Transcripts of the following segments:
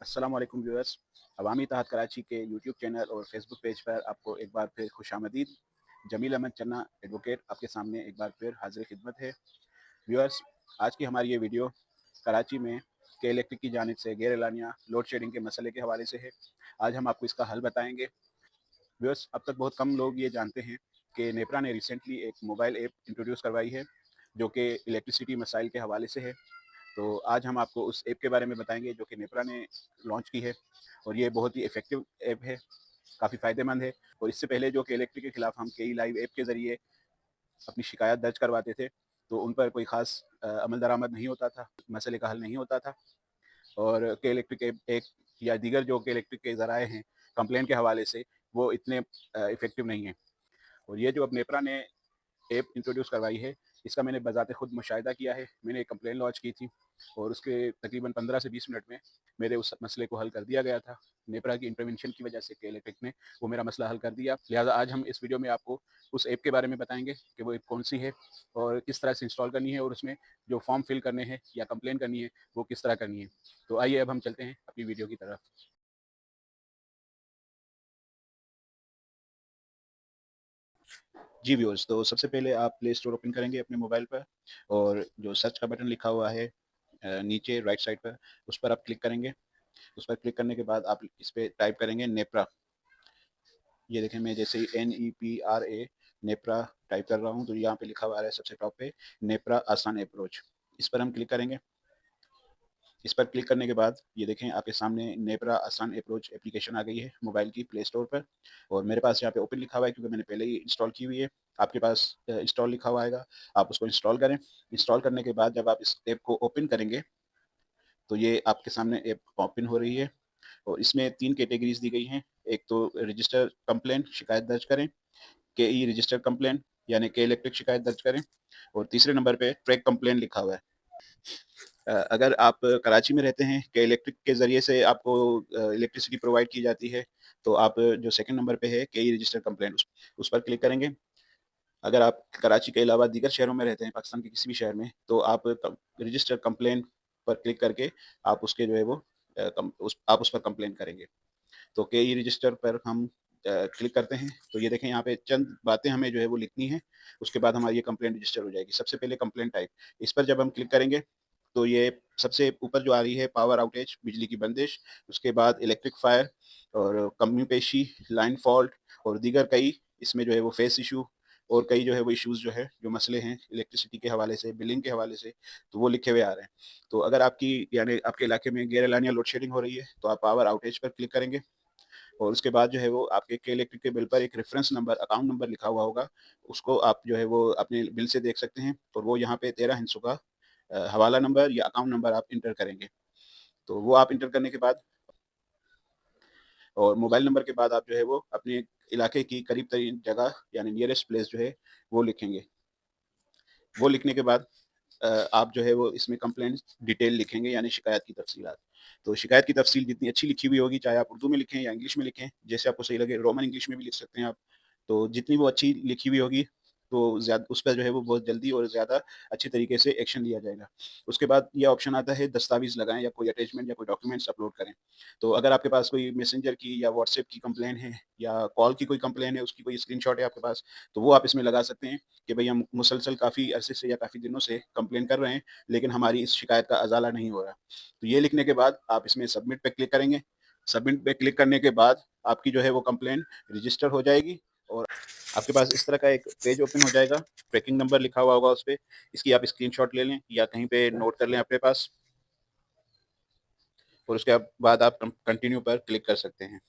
अस्सलाम वालेकुम व्यूअर्स। अवामी इत्तेहाद कराची के यूट्यूब चैनल और फेसबुक पेज पर आपको एक बार फिर खुशामदीद। जमील अहमद चन्ना एडवोकेट आपके सामने एक बार फिर हाजिर खिदमत है। व्यूअर्स, आज की हमारी ये वीडियो कराची में के इलेक्ट्रिक की जानिब से गैर एलानिया लोड शेडिंग के मसले के हवाले से है। आज हम आपको इसका हल बताएंगे। व्यूअर्स, अब तक बहुत कम लोग ये जानते हैं कि नेपरा ने रिसेंटली एक मोबाइल ऐप इंट्रोड्यूस करवाई है जो कि इलेक्ट्रिसिटी मसाइल के हवाले से है। तो आज हम आपको उस ऐप के बारे में बताएंगे जो कि नेपरा ने लॉन्च की है, और ये बहुत ही इफेक्टिव ऐप है, काफ़ी फ़ायदेमंद है। और इससे पहले जो कि इलेक्ट्रिक के खिलाफ हम कई लाइव ऐप के ज़रिए अपनी शिकायत दर्ज करवाते थे, तो उन पर कोई ख़ास अमल दरामद नहीं होता था, मसले का हल नहीं होता था। और के इलेक्ट्रिक ऐप एक या दीगर जो के इलेक्ट्रिक के ज़राए हैं कंप्लेंट के हवाले से, वो इतने इफ़ेक्टिव नहीं हैं। और ये जो अब नेपरा ने ऐप इंट्रोड्यूस करवाई है, इसका मैंने बज़ाते खुद मुशाहिदा किया है। मैंने एक कंप्लेन लॉन्च की थी और उसके तकरीबन 15 से 20 मिनट में मेरे उस मसले को हल कर दिया गया था। नेपरा की इंटरवेंशन की वजह से के इलेक्ट्रिक ने वो मेरा मसला हल कर दिया। लिहाजा आज हम इस वीडियो में आपको उस ऐप के बारे में बताएंगे कि वो ऐप कौन सी है और किस तरह से इंस्टॉल करनी है, और उसमें जो फॉर्म फिल करने हैं या कंप्लेन करनी है वो किस तरह करनी है। तो आइए अब हम चलते हैं अपनी वीडियो की तरफ। जी व्यूअर्स, तो सबसे पहले आप प्ले स्टोर ओपन करेंगे अपने मोबाइल पर, और जो सर्च का बटन लिखा हुआ है नीचे राइट साइड पर, उस पर आप क्लिक करेंगे। उस पर क्लिक करने के बाद आप इस पर टाइप करेंगे नेप्रा। ये देखें, मैं जैसे ही NEPRA नेप्रा टाइप कर रहा हूँ तो यहाँ पे लिखा हुआ है सबसे टॉप पे नेप्रा आसान अप्रोच। इस पर हम क्लिक करेंगे। इस पर क्लिक करने के बाद ये देखें, आपके सामने नेपरा आसान अप्रोच एप्लीकेशन आ गई है मोबाइल की प्ले स्टोर पर। और मेरे पास यहाँ पे ओपन लिखा हुआ है क्योंकि मैंने पहले ही इंस्टॉल की हुई है। आपके पास इंस्टॉल लिखा हुआ आएगा, आप उसको इंस्टॉल करें। इंस्टॉल करने के बाद जब आप इस ऐप को ओपन करेंगे तो ये आपके सामने ऐप ओपन हो रही है। और इसमें 3 कैटेगरीज दी गई हैं। एक तो रजिस्टर कंप्लेंट, शिकायत दर्ज करें, KE रजिस्टर कंप्लेंट यानी के इलेक्ट्रिक शिकायत दर्ज करें। और तीसरे नंबर पे ट्रैक कंप्लेंट लिखा हुआ है। अगर आप कराची में रहते हैं, के इलेक्ट्रिक के ज़रिए से आपको इलेक्ट्रिसिटी प्रोवाइड की जाती है, तो आप जो सेकंड नंबर पे है के रजिस्टर कंप्लेंट, उस पर क्लिक करेंगे। अगर आप कराची के अलावा दीगर शहरों में रहते हैं, पाकिस्तान के किसी भी शहर में, तो आप रजिस्टर कंप्लेंट पर क्लिक करके आप उसके जो है वो आप उस पर कंप्लेन करेंगे। तो के रजिस्टर पर हम क्लिक करते हैं तो ये देखें, यहाँ पे चंद बातें हमें जो है वो लिखनी है। उसके बाद हमारी ये कंप्लेंट रजिस्टर हो जाएगी। सबसे पहले कंप्लेंट टाइप, इस पर जब हम क्लिक करेंगे तो ये सबसे ऊपर जो आ रही है पावर आउटेज, बिजली की बंदिश, उसके बाद इलेक्ट्रिक फायर और कमी पेशी, लाइन फॉल्ट और दीगर कई इसमें जो है वो फेस इशू और कई जो है वो इश्यूज़ जो है जो मसले हैं इलेक्ट्रिसिटी के हवाले से, बिलिंग के हवाले से, तो वो लिखे हुए आ रहे हैं। तो अगर आपकी यानी आपके इलाके में गैर एलानिया लोड शेडिंग हो रही है तो आप पावर आउटेज पर क्लिक करेंगे। और उसके बाद जो है वो आपके के इलेक्ट्रिक के बिल पर एक रेफरेंस नंबर, अकाउंट नंबर लिखा हुआ होगा। उसको आप जो है वो अपने बिल से देख सकते हैं, और वो यहाँ पे 13 हिस्सों का हवाला नंबर या अकाउंट नंबर आप इंटर करेंगे। तो वो आप इंटर करने के बाद और मोबाइल नंबर के बाद आप जो है वो अपने इलाके की करीब तरीन जगह यानी नियरेस्ट प्लेस जो है वो लिखेंगे। वो लिखने के बाद आप जो है वो इसमें कंप्लेंट डिटेल लिखेंगे यानी शिकायत की तफसीलात। तो शिकायत की तफसील जितनी अच्छी लिखी हुई होगी, चाहे आप उर्दू में लिखें या इंग्लिश में लिखें, जैसे आपको सही लगे, रोमन इंग्लिश में भी लिख सकते हैं आप। तो जितनी वो अच्छी लिखी हुई होगी तो ज़्यादा उस पर जो है वो बहुत जल्दी और ज़्यादा अच्छे तरीके से एक्शन लिया जाएगा। उसके बाद ये ऑप्शन आता है दस्तावेज़ लगाएं या कोई अटैचमेंट या कोई डॉक्यूमेंट्स अपलोड करें। तो अगर आपके पास कोई मैसेंजर की या व्हाट्सएप की कंप्लेन है या कॉल की कोई कंप्लेन है, उसकी कोई स्क्रीनशॉट है आपके पास, तो वो आप इसमें लगा सकते हैं कि भाई हम मुसलसल काफ़ी अरसे से या काफ़ी दिनों से कंप्लेन कर रहे हैं, लेकिन हमारी इस शिकायत का अज़ाला नहीं हो रहा। तो ये लिखने के बाद आप इसमें सबमिट पे क्लिक करेंगे। सबमिट पे क्लिक करने के बाद आपकी जो है वो कंप्लेन रजिस्टर हो जाएगी, और आपके पास इस तरह का एक पेज ओपन हो जाएगा। ट्रैकिंग नंबर लिखा हुआ होगा उस पे, इसकी आप स्क्रीनशॉट ले लें या कहीं पे नोट कर लें अपने पास, और उसके बाद आप कंटिन्यू पर क्लिक कर सकते हैं।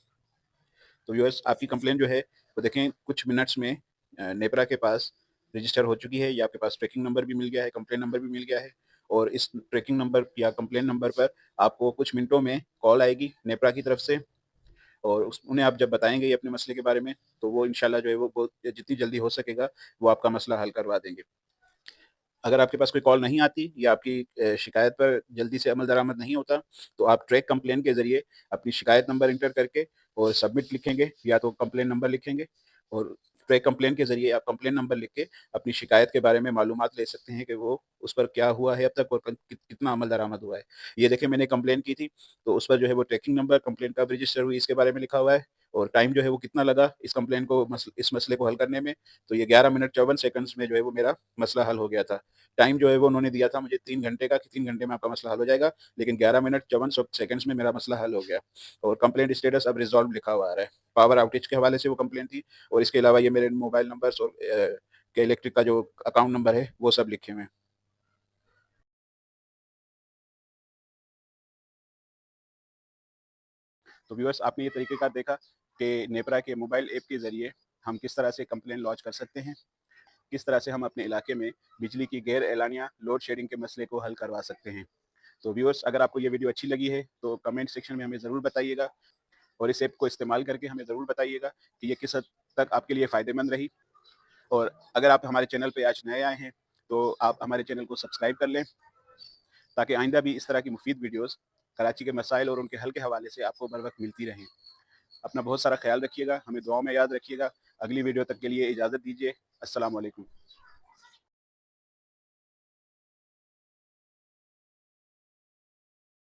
तो व्यूअर्स, आपकी कंप्लेन जो है वो देखें कुछ मिनट्स में नेपरा के पास रजिस्टर हो चुकी है। या आपके पास ट्रैकिंग नंबर भी मिल गया है, कंप्लेन नंबर भी मिल गया है, और इस ट्रैकिंग नंबर या कंप्लेन नंबर पर आपको कुछ मिनटों में कॉल आएगी नेपरा की तरफ से। और उन्हें आप जब बताएंगे ये अपने मसले के बारे में, तो वो इंशाल्लाह जो है वो बहुत जितनी जल्दी हो सकेगा वो आपका मसला हल करवा देंगे। अगर आपके पास कोई कॉल नहीं आती या आपकी शिकायत पर जल्दी से अमल दरामद नहीं होता, तो आप ट्रैक कंप्लेन के ज़रिए अपनी शिकायत नंबर इंटर करके और सबमिट लिखेंगे या तो कंप्लेन नंबर लिखेंगे, और ट्रैक कंप्लेन के ज़रिए आप कंप्लेन नंबर लिख के अपनी शिकायत के बारे में मालूमात ले सकते हैं कि वो उस पर क्या हुआ है अब तक और कितना अमल दरामद हुआ है। ये देखिए मैंने कंप्लेन की थी, तो उस पर जो है वो ट्रैकिंग नंबर, कंप्लेन कब रजिस्टर हुई इसके बारे में लिखा हुआ है और टाइम जो है वो कितना लगा इस कंप्लेन को इस मसले को हल करने में। तो ये 11 मिनट 54 सेकंड्स में जो है वो मेरा मसला हल हो गया था। टाइम जो है वो उन्होंने दिया था मुझे 3 घंटे का कि 3 घंटे में आपका मसला हल हो जाएगा, लेकिन 11 मिनट 54 सेकंड्स में मेरा मसला हल हो गया और कंप्लेंट स्टेटस अब रिज़ॉल्व लिखा हुआ आ रहा है। पावर आउटेज के हवाले से वो कंप्लेंट थी और इसके अलावा ये मेरे मोबाइल नंबर्स और के इलेक्ट्रिक का जो अकाउंट नंबर है वो सब लिखे हुए हैं। तो व्यूअर्स आपने ये तरीक़ेकार देखा कि नेपरा के मोबाइल ऐप के ज़रिए हम किस तरह से कंप्लेन लॉन्च कर सकते हैं, किस तरह से हम अपने इलाके में बिजली की गैर एलानिया लोड शेडिंग के मसले को हल करवा सकते हैं। तो व्यूअर्स अगर आपको ये वीडियो अच्छी लगी है तो कमेंट सेक्शन में हमें ज़रूर बताइएगा और इस ऐप को इस्तेमाल करके हमें ज़रूर बताइएगा कि ये किस हद तक आपके लिए फ़ायदेमंद रही। और अगर आप हमारे चैनल पे आज नए आए हैं तो आप हमारे चैनल को सब्सक्राइब कर लें ताकि आइंदा भी इस तरह की मुफीद वीडियोस कराची के मसाइल और उनके हल के हवाले से आपको बर वक्त मिलती रहें। अपना बहुत सारा ख्याल रखिएगा, हमें दुआओं में याद रखिएगा। अगली वीडियो तक के लिए इजाज़त दीजिए। अस्सलाम वालेकुम।